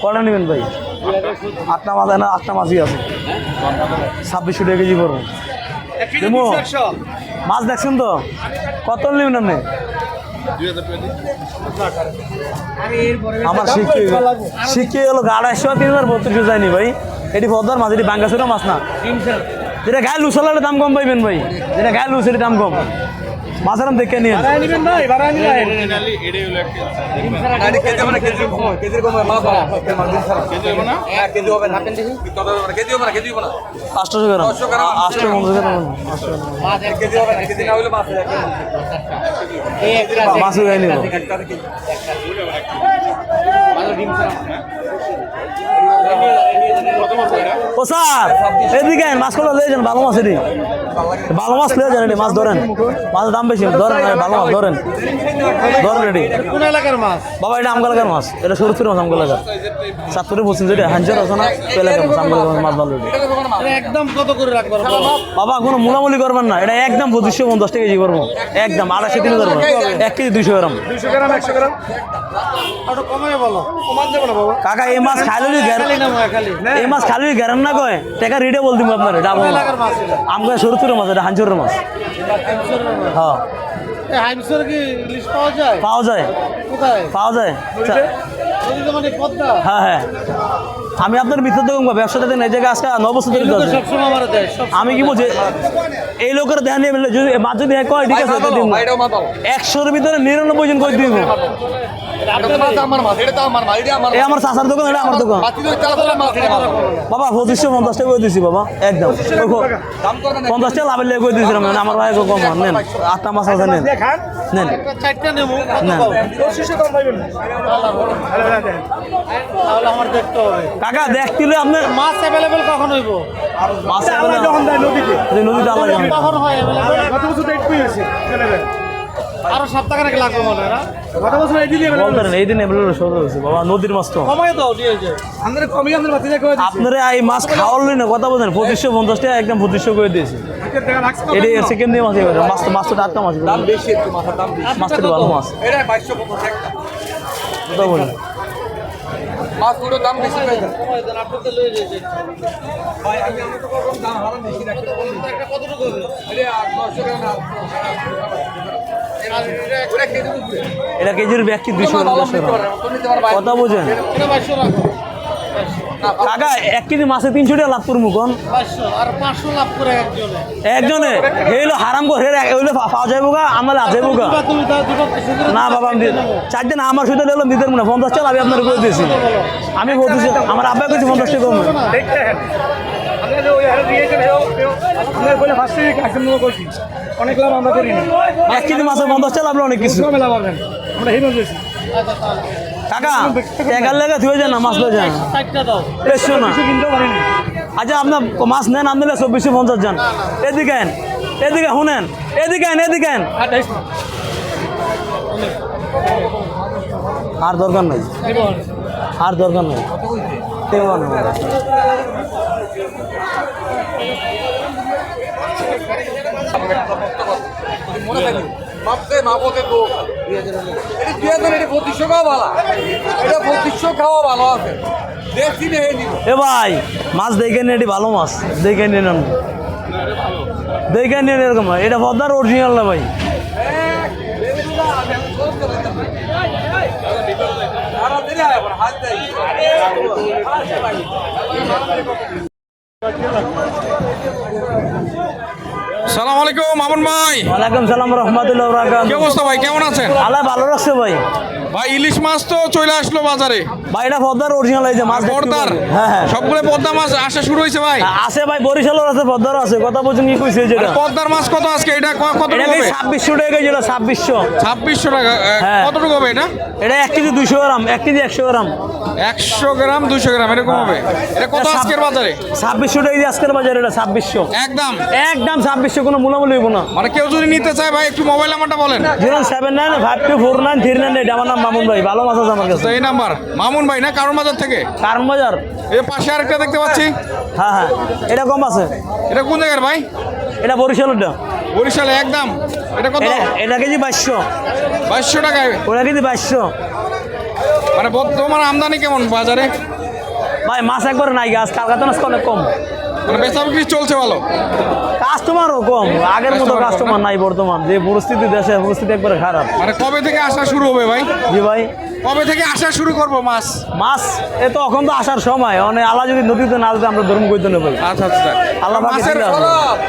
কটা নেবেন ভাই? 8টা মাছ না, 8টা মাছই আছে। 2600 টাকা কেজি পড়বো। মাছ দেখছেন তো? কত নেবেন আপনি? আমার শিখে হলো 250 3032 যায়নি ভাই। এটি পদ্মার মাছ, এটি বাঙ্গাসুরা মাছ না। যেটা গায়ে লুস হলে দাম কম পাইবেন ভাই। যেটা গায়ে লুস এটি দাম কম। মাছের দাম দেখে নিয়ে মাছ গায়ে নিব। ও স্যার এদিকে মাছগুলো লয়ে যান, ভালো মাছ এটি, ভালো মাছ লয়ে যান। এটি মাছ ধরেন, মাছের দাম বেশি, ধরেন ভালো মাছ ধরেন, ধরেন এটি। কোন এলাকার মাছ বাবা? এটা আমগা এলাকার মাছ, এটা সরুপুরের মাছ, আমগা এলাকার। চাঁদপুরে বলছেন যেটা হাঞ্জার আছে না, এলাকার মাছ, আমগা এলাকার মাছ ভালো। একদম কত করে রাখবেন বাবা? কোনো মুলামুলি করবেন না, এটা একদম 2550 টাকা কেজি করবো, একদম 250 3 ধরবো। 1 কেজি 200 গ্রাম, 200 গ্রাম 100 গ্রাম কাকা। এই মাছ খাইলে এই মাছ খালি গ্যারান না কয় টাকা রেটে বল দিব আপনার। এটা আমগা সরুপুরের মাছ, এটা হাঞ্জরের মাছ। হ্যাঁ পাওয়া যায়, পাওয়া যায়। হ্যাঁ হ্যাঁ, আমি আপনার ভিতর দেখুন ব্যবসাটা দেন এই জায়গায় আজকে 9 বছর ধরে। আমি কি বলছি, এই লোকের ধ্যান মাছ যদি কয় ঠিক আছে 100-এর ভিতরে 99 জন কই দিব। আমার চাচার দোকান, এটা আমার দোকান বাবা। 2550 টাকা করে দিছি বাবা, একদম 50 টাকা লাভের লেগে করে দিয়েছিলাম। আমার ভাই কম নেন, 8টা মাছ আছে, নেন নেন কাকা। দেখতে আপনার মাছ অ্যাভেলেবেল কখন হইব? মাছ যখন দেয় নদীতে, নদীতে আল্লাহ জানে কখন হয় অ্যাভেলেবেল। গত বছর তো একটুই হয়েছে, আরো সপ্তাহখানেক লাগবে মনে হয় না? গত বছর এই দিন অ্যাভেলেবল শুরু হয়েছে বাবা। নদীর মাছ তো কমাই দাও, দিয়ে যায় আমাদের কমই। আমাদের বাতিজা করে দিয়েছে আপনারা এই মাছ খাওয়ালই না, কথা বলেন। 2550 টাকা একদম 2500 করে দিয়েছে। এটা সেকেন্ড দিয়ে মাছ এবারে মাছ তো, মাছ তো টাটকা মাছ, দাম বেশি একটু, মাছের দাম বেশি, মাছটা ভালো মাছ। এটা 2250 একটা কথা বলেন, মাছগুলোর দাম বেশি হয়ে যায়। আপনি তো লয়ে যাইছেন ভাই, আমি তো কম দাম হারাম বেশি রাখতে বলি। এটা কতটুকু হবে? এটা 800 গ্রাম না, এটা কেজির ব্যক্তি 200 কথা বোঝেন। কাকা 1 কেজি মাছে 300 টাকা লাভ করবো কোন? 500 লাভ করে একজনে হইলো হারাম করে হইলো পাওয়া যাইব গা, আমার লাভ যাইব গা না বাবা। আমি 4 দিন আমার সাথে নিলাম, দিতেন না 50 টাকা আমি আপনার করে দিয়েছি। আমি বলতেছি আমার আব্বা কইছি 50 টাকা কম। অনেক লাভ আমরা করি না। 1 কেজি মাছে 50 টাকা লাভ, অনেক কিছু কাকা। টাকার লেগে ধুয়ে যান না, মাছ লয়ে যান না। আচ্ছা আপনার মাছ নেন, আপনি 2450 যান। এদিকে এদিকে শুনেন, এদিকে এদিকে আর দরকার নাই, আর দরকার নাই। এ ভাই মাছ দেখে নিন, এটি ভালো মাছ দেখে নিন, দেখে নিন। এরকম এটা পদ্মার অরিজিনাল না ভাই। সালাম আলাইকুম মামুন ভাই। ওয়ালাইকুম সালাম রাহমাতুল্লাহি ওয়া বারাকাতুহু। কি অবস্থা ভাই, কেমন আছেন? আল্লাহ ভালো রাখছে ভাই। ভাই ইলিশ মাছ তো চলে আসলো বাজারে ভাই, এটা পদ্মার অরিজিনাল এই যে মাছ, পদ্মার। হ্যাঁ হ্যাঁ, সবগুলো পদ্মা মাছ আসা শুরু হয়েছে ভাই। আছে ভাই, বরিশালের আছে, পদ্মারও আছে। কথা বলছেন কি কইছে যেটা পদ্মার মাছ কত আজকে? এটা কত এটা হবে? 2600 টাকা কেজি, 2600 টাকা। কতটুকু হবে এটা? এটা 1 কেজি 200 গ্রাম, 1 কেজি 100 গ্রাম, 100 গ্রাম 200 গ্রাম এরকম হবে। এটা কত আজকের বাজারে? 2600 টাকা আজকের বাজারে। এটা 2600 একদম একদম 2600, কোনো মূলামূলি হইব না। মানে কেউ যদি নিতে চায় ভাই একটু মোবাইল নাম্বারটা বলেন। 07952493938। আমার নাম মামুন ভাই, ভালো মাছ আছে আমার কাছে। এই নাম্বার মামুন ভাই না? কারণ বাজার থেকে। কারণ বাজার এই পাশে আরেকটা দেখতে পাচ্ছি। হ্যাঁ হ্যাঁ, এটা কম আছে। এটা কোন জায়গার ভাই? এটা বরিশালেরটা। বরিশালে একদম। এটা কত? এটা কেজি 2200। 2200 টাকায়। ওটা কেজি 2200। মানে বর্তমান আমদানি কেমন বাজারে? ভাই মাছ একবারে নাই গাছ, কালকাতা মাছ অনেক কম, মানে বেচা বিক্রি চলছে ভালো? কাস্টমারও কম, আগের মতো Customer কাস্টমার নাই বর্তমান, যে পরিস্থিতি দেশের পরিস্থিতি একবারে খারাপ। মানে কবে থেকে আসা শুরু হবে ভাই? জি ভাই, কবে থেকে আসা শুরু করবো মাছ? মাছ এ তো এখন তো আসার সময়, মানে আল্লাহ যদি নদীতে না যেতে আমরা ধর্ম করতে নেবো। আচ্ছা আচ্ছা। আল্লাহ পাকের মাছের দিলে হবে।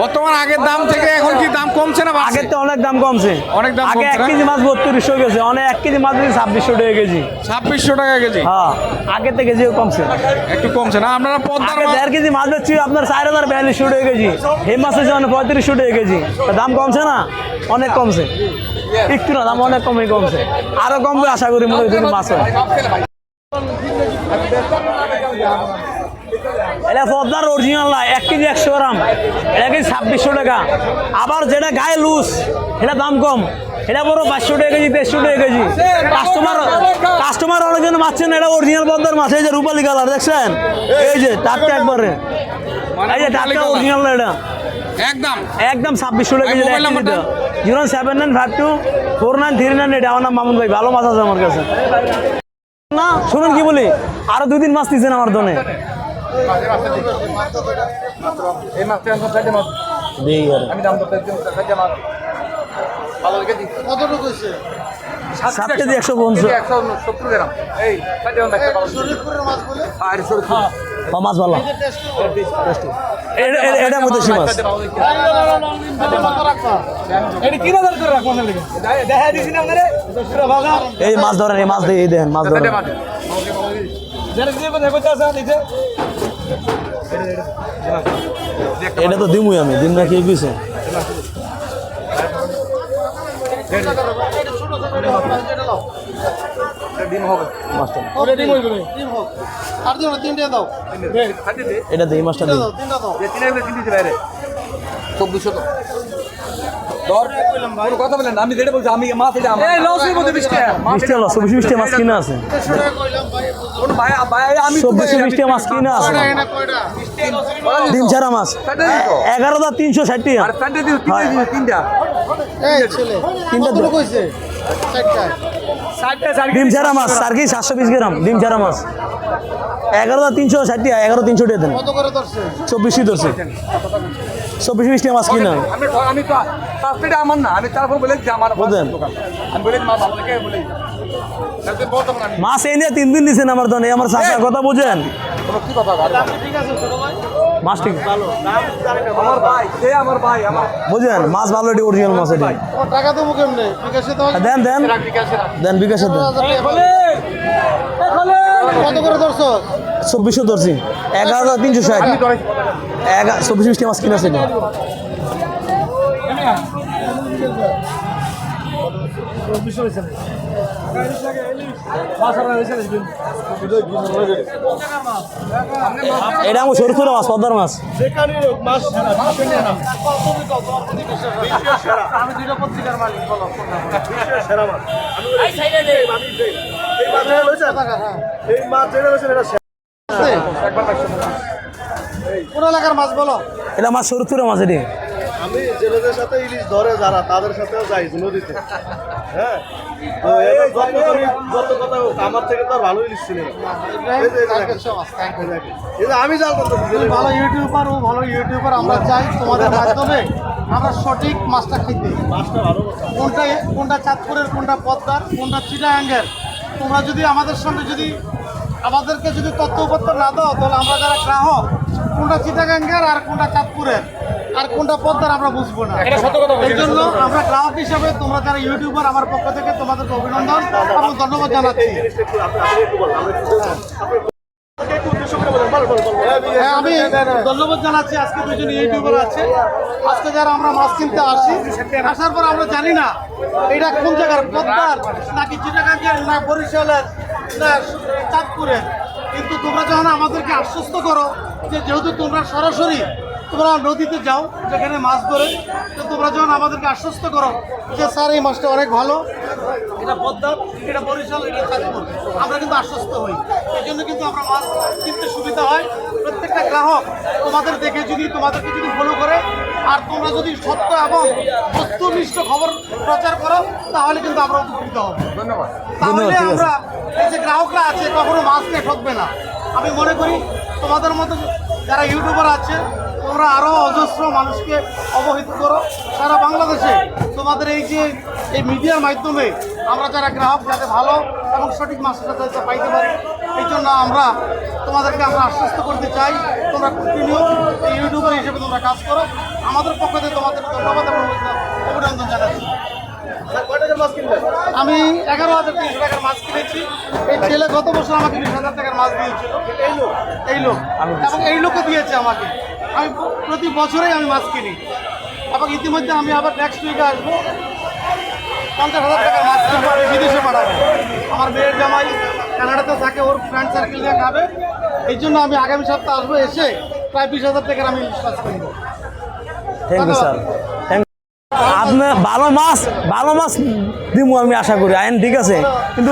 বর্তমান আগের দাম থেকে এখন কি দাম কমছে না বাড়ছে? আগের তো অনেক দাম কমছে, অনেক দাম আগে কমছে 1 না? কেজি মাছ 3200 গেছে, অনেক 1 কেজি মাছ 2600 টাকা কেজি। 2600 টাকা কেজি? হ্যাঁ, আগের থেকে কেজিও কমছে। একটু কমছে না? আপনারা পদ্মার আগে 1.5 কেজি মাছ বেচছি আপনার 4042 টাকা কেজি, এই মাছ হচ্ছে 3500 টাকা কেজি। তা দাম কমছে না? অনেক কমছে, একটু না, দাম অনেক কমছে, আরো কমবে আশা করি মনে হয় যদি মাছ হয়। এটা পদ্মার অরিজিনাল না, 1 কেজি 100 গ্রাম, এটা কেজি 2600 টাকা। আবার যেটা গায়ে লুজ এটা দাম কম, এটা বড় 500 টাকা কেজি, 300 টাকা কেজি। কাস্টমার অনেকজন মাছছেন, এটা অরিজিনাল পদ্মার মাছ। এই যে রূপালী কালার দেখছেন, এই যে টাটকা একবারে, এই যে টাটকা অরিজিনাল না, এটা একদম একদম 2600 টাকা কেজি। মোবাইল নাম্বারটা? 079524939, এটা আমার নাম মামুন ভাই, ভালো মাছ আছে আমার কাছে। না শুনুন কি বলি, আরো 2 দিন মাছ দিচ্ছেন আমার দোনে। সাত কেজি 150 মাছ ভালো, এটা মধ্যে মাছ। এই মাছ ধরেন, এই মাছ দিয়ে এই দেখেন মাছ ধরেন। এটা তো দিমুই আমি, দিন রাখি গেছে। এটা দিই মাছটা দিই। 20 মাছ কিনা আছে, 24 মাছ কিনা আছে। ডিম ছাড়া মাছ 11,360 টাকা। ডিম ছাড়া মাছ 720 গ্রাম, ডিম ছাড়া মাছ 11,360 টাকা, 11,300 টাকা দেন। 24 ধরছে, 24 টাকা মাছ কিনা। আমার না, আমি তারপর বলে আমার বুঝলেন, আমি বলে মা ভালো থেকে বলে মাছ এই নিয়ে 3 দিন দিচ্ছেন আমার দনে, আমার চাষার কথা বুঝেন। মাছ ঠিক আমার ভাই, সে আমার ভাই, আমার বুঝেন, মাছ ভালো, এটি অরিজিনাল মাছ। এটি টাকা দেবো কেমনে? বিকাশে তো দেন দেন দেন, বিকাশে দেন। কত করে ধরছো? 2400 ধরছি, 11,360। 24 টাকা মাছ কিনা আছে। এটা আমার ছোট ছোট মাছ, পদ্মার মাছ। কোন এলাকার মাছ বলো? এটা মাছ ছোট ছোট মাছ। এটি আমি জেলেদের সাথে ইলিশ ধরে যারা, তাদের সাথেও যাই নদীতে। হ্যাঁ, যত কথা হোক, আমার থেকে তো আর ভালো ইলিশ ছিল না। এই যে আমি জাল করতেছি, তুমি ভালো ইউটিউবার, ও ভালো ইউটিউবার, আমরা চাই তোমাদের মাধ্যমে আমরা সঠিক মাছটা খেতে। মাছটা ভালো কথা। কোনটা চাঁদপুরের, কোনটা পদ্মার, কোনটা চিটাগাঙ্গের, তোমরা যদি আমাদের সঙ্গে যদি আমাদেরকে যদি তথ্য উপাত্ত না দাও, তাহলে আমরা যারা গ্রাহক কোনটা চিটাগাঙ্গের আর কোনটা চাঁদপুরের আর কোনটা পদ্মার আমরা বুঝবো না। এই জন্য আমরা গ্রাহক হিসাবে তোমরা যারা ইউটিউবার, আমার পক্ষ থেকে তোমাদেরকে অভিনন্দন এবং ধন্যবাদ জানাচ্ছি। হ্যাঁ, আমি ধন্যবাদ জানাচ্ছি। আজকে দুজন ইউটিউবার আছে, আজকে যারা আমরা মাছ কিনতে আসি, আসার পর আমরা জানি না এটা কোন জায়গার, পদ্মার নাকি চিটাগাঙ্গের না বরিশালের না চাঁদপুরের। কিন্তু তোমরা যখন আমাদেরকে আশ্বস্ত করো যে যেহেতু তোমরা সরাসরি তোমরা নদীতে যাও যেখানে মাছ ধরে, তো তোমরা যখন আমাদেরকে আশ্বস্ত করো যে স্যার এই মাছটা অনেক ভালো, এটা পদ্মা, এটা বরিশাল, এটা চাঁদপুর, আমরা কিন্তু আশ্বস্ত হই। এই জন্য কিন্তু আমরা মাছ কিনতে সুবিধা হয়। প্রত্যেকটা গ্রাহক তোমাদের দেখে যদি তোমাদেরকে যদি ফলো করে আর তোমরা যদি সত্য এবং বস্তুনিষ্ঠ খবর প্রচার করো, তাহলে কিন্তু আমরা উপকৃত হব। ধন্যবাদ। তাহলে আমরা এই যে লোকটা আছে কখনো মাছ নিয়ে ঠকবে না। আমি মনে করি তোমাদের মতো যারা ইউটিউবার আছে তোমরা আরও অজস্র মানুষকে অবহিত করো সারা বাংলাদেশে। তোমাদের এই যে এই মিডিয়ার মাধ্যমে আমরা যারা গ্রাহক যাতে ভালো এবং সঠিক মাছটা যাতে পাইতে পারি, এই জন্য আমরা তোমাদেরকে আশ্বস্ত করতে চাই তোমরা কন্টিনিউ এই ইউটিউবার হিসেবে তোমরা কাজ করো। আমাদের পক্ষ থেকে তোমাদের ধন্যবাদ এবং অভিনন্দন জানাচ্ছি। আমি 11,300 টাকার মাছ কিনেছি। এই ছেলে গত বছর আমাকে 20,000 টাকার মাছ দিয়েছিল। এই লোক এবং এই লোকও দিয়েছে আমাকে। আমি প্রতি বছরেই আমি মাছ কিনি এবং ইতিমধ্যে আমি আবার নেক্সট উইকে আসবো 50,000 টাকার মাছ কিনবো, আমি বিদেশে পাঠাবো। আমার মেয়ের জামাই কানাডাতে থাকে, ওর ফ্রেন্ড সার্কেল নিয়ে খাবে। এই জন্য আমি আগামী সপ্তাহে আসবো, এসে প্রায় 20,000 টাকার আমি ইলিশ মাছ কিনবো। Thank you sir. আপনি ভালো মাছ দিব আমি আশা করি আইন, ঠিক আছে, কিন্তু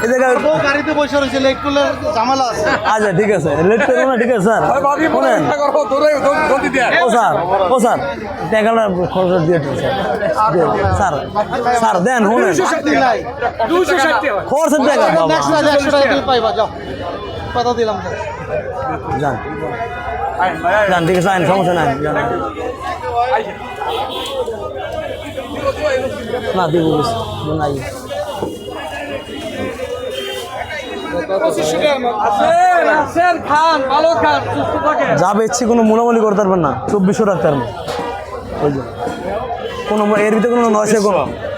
এই জায়গায় বউ গাড়িতে বসে রয়েছে, লেট করলে ঝামেলা আছে। আচ্ছা ঠিক আছে, লেট করবো না, ঠিক আছে স্যার। শোনেন ও স্যার টাকাটা খরচ দিয়ে দিন স্যার। স্যার দেন শুনেন খরচের টাকা বাবা। নেক্সট 100 টাকা তুমি পাইবা, যাও কথা দিলাম। যান যান, ঠিক আছে, আইন সমস্যা নাই, না দিব নাই। যা বেচছি কোনো মূলামূলি করতে পারবেন না, 2400 রাখতে পারবেন। ওই যে কোনো এর ভিতরে কোনো নয়সে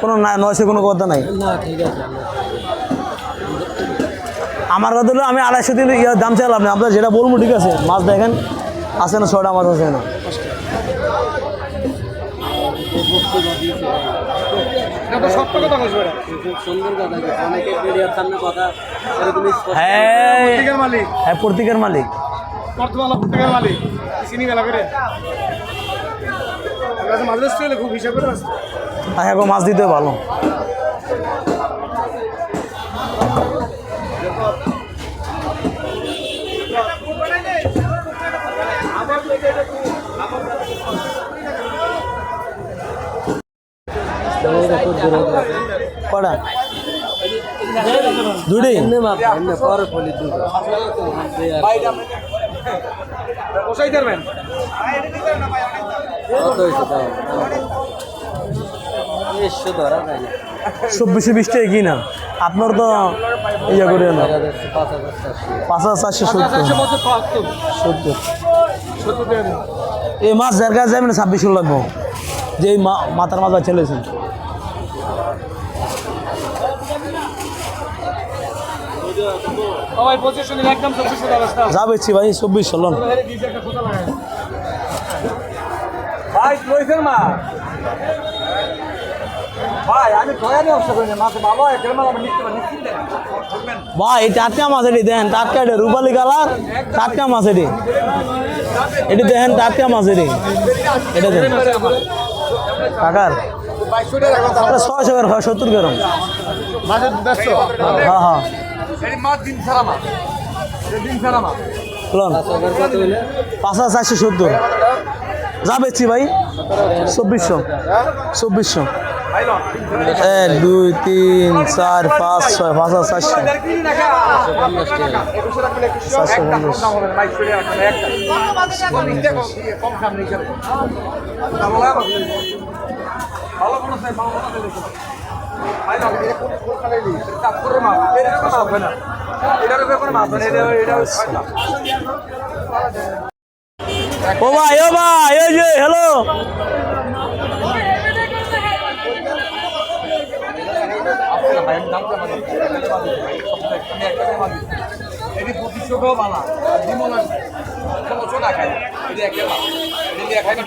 কোনো নয়সে কোনো কথা নাই। আমার কথা হলো আমি 250 দিন দাম চাইলাম না, আপনার যেটা বলবো ঠিক আছে। মাছ দেখেন আছে না, 6টা মাছ আছে না। হ্যাঁ প্রতীকের মালিক মাছ দিতে ভালো। কটা দুটি চব্বিশে 20 টাকা কি না আপনার তো ইয়ে করে না 5,470 এই মাছ যার কাছে যাবে না 2600 লাগবো, যে মাথার মাথা ছেলেছেন। যা বেচছি ভাই 2400 লোন ভাই। টাটকা মাছ এটি দেখেন, টাটকা এটি রূপালি কালার, টাটকা মাছ এটি দেখেন, টাটকা মাছ এটি এটা দেখেন কাকার 600 করে হয় 70 গ্রাম। হ্যাঁ হ্যাঁ 5,470 যা বেচছি ভাই 2400 1 2 3 4 5 6 5,400 ও ভাই এই যে হ্যালো এটি 2500 বালা দিমলা 16 টাকা খাই এটি একটা এটি খাই না